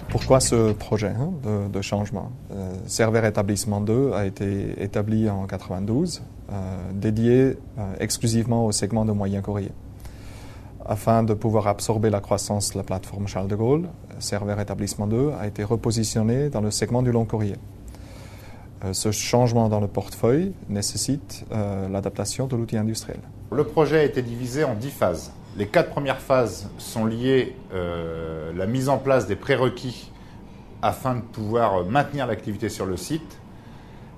Pourquoi ce projet de changement? Serveur Établissement 2 a été établi en 1992, dédié exclusivement au segment de moyen courrier. Afin de pouvoir absorber la croissance de la plateforme Charles de Gaulle, Serveur Établissement 2 a été repositionné dans le segment du long courrier. Ce changement dans le portefeuille nécessite l'adaptation de l'outil industriel. Le projet a été divisé en 10 phases. Les 4 premières phases sont liées à la mise en place des prérequis afin de pouvoir maintenir l'activité sur le site.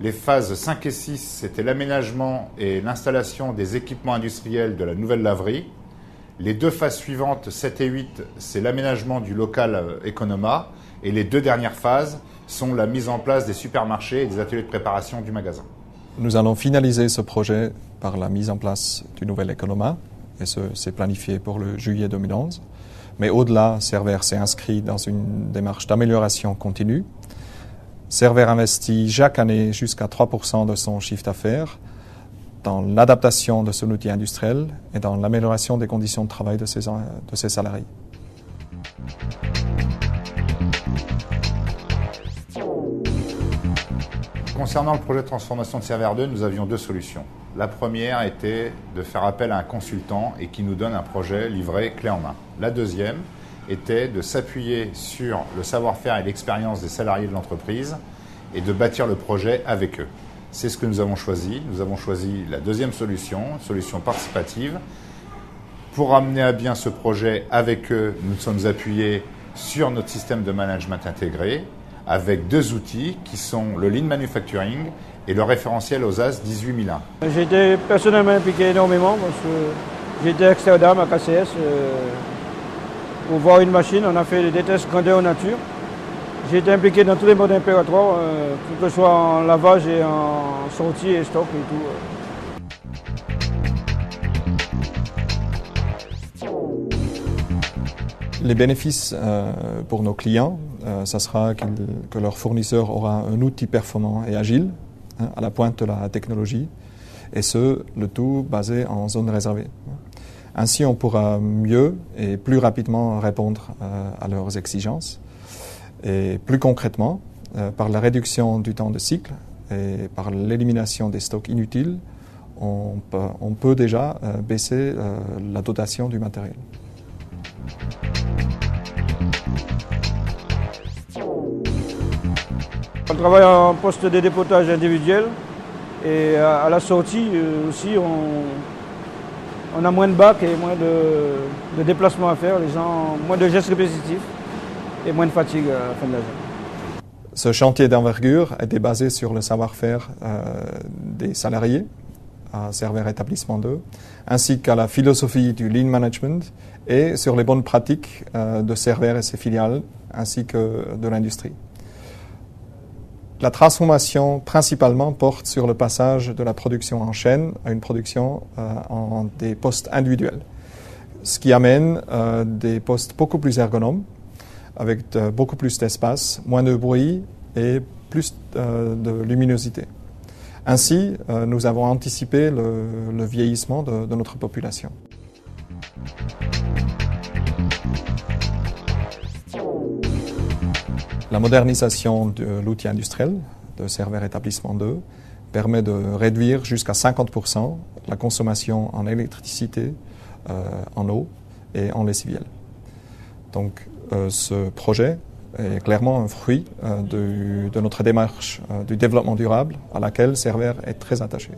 Les phases 5 et 6, c'était l'aménagement et l'installation des équipements industriels de la nouvelle laverie. Les 2 phases suivantes, 7 et 8, c'est l'aménagement du local Economa. Et les 2 dernières phases sont la mise en place des supermarchés et des ateliers de préparation du magasin. Nous allons finaliser ce projet par la mise en place du nouvel Economa, et c'est planifié pour le juillet 2011. Mais au-delà, Serveur s'est inscrit dans une démarche d'amélioration continue. Serveur investit chaque année jusqu'à 3% de son chiffre d'affaires dans l'adaptation de son outil industriel et dans l'amélioration des conditions de travail de ses salariés. Concernant le projet de transformation de Serveur 2, nous avions 2 solutions. La première était de faire appel à un consultant et qui nous donne un projet livré clé en main. La deuxième était de s'appuyer sur le savoir-faire et l'expérience des salariés de l'entreprise et de bâtir le projet avec eux. C'est ce que nous avons choisi. Nous avons choisi la deuxième solution, solution participative. Pour amener à bien ce projet avec eux, nous nous sommes appuyés sur notre système de management intégré avec 2 outils qui sont le Lean Manufacturing et le référentiel OSAS 18001. J'ai été personnellement impliqué énormément parce que j'étais à Amsterdam, à KCS, pour voir une machine. On a fait des tests grandeur nature. J'ai été impliqué dans tous les modes impératoires, que ce soit en lavage et en sortie et stock et tout. Les bénéfices pour nos clients, ça sera que leur fournisseur aura un outil performant et agile, à la pointe de la technologie, et le tout basé en zone réservée. Ainsi, on pourra mieux et plus rapidement répondre à leurs exigences. Et plus concrètement, par la réduction du temps de cycle et par l'élimination des stocks inutiles, on peut déjà baisser la dotation du matériel. On travaille en poste de dépotage individuel et à la sortie aussi on a moins de bacs et moins de déplacements à faire, les gens, moins de gestes répétitifs et moins de fatigue à la fin de la journée. Ce chantier d'envergure a été basé sur le savoir-faire des salariés à Serveur Établissement 2, ainsi qu'à la philosophie du Lean Management et sur les bonnes pratiques de Serveur et ses filiales, ainsi que de l'industrie. La transformation principalement porte sur le passage de la production en chaîne à une production en des postes individuels, ce qui amène des postes beaucoup plus ergonomes, avec beaucoup plus d'espace, moins de bruit et plus de luminosité. Ainsi, nous avons anticipé le vieillissement de notre population. La modernisation de l'outil industriel de Serveur Établissement 2 permet de réduire jusqu'à 50% la consommation en électricité, en eau et en lessiviel. Donc ce projet est clairement un fruit de notre démarche du développement durable à laquelle Serveur est très attaché.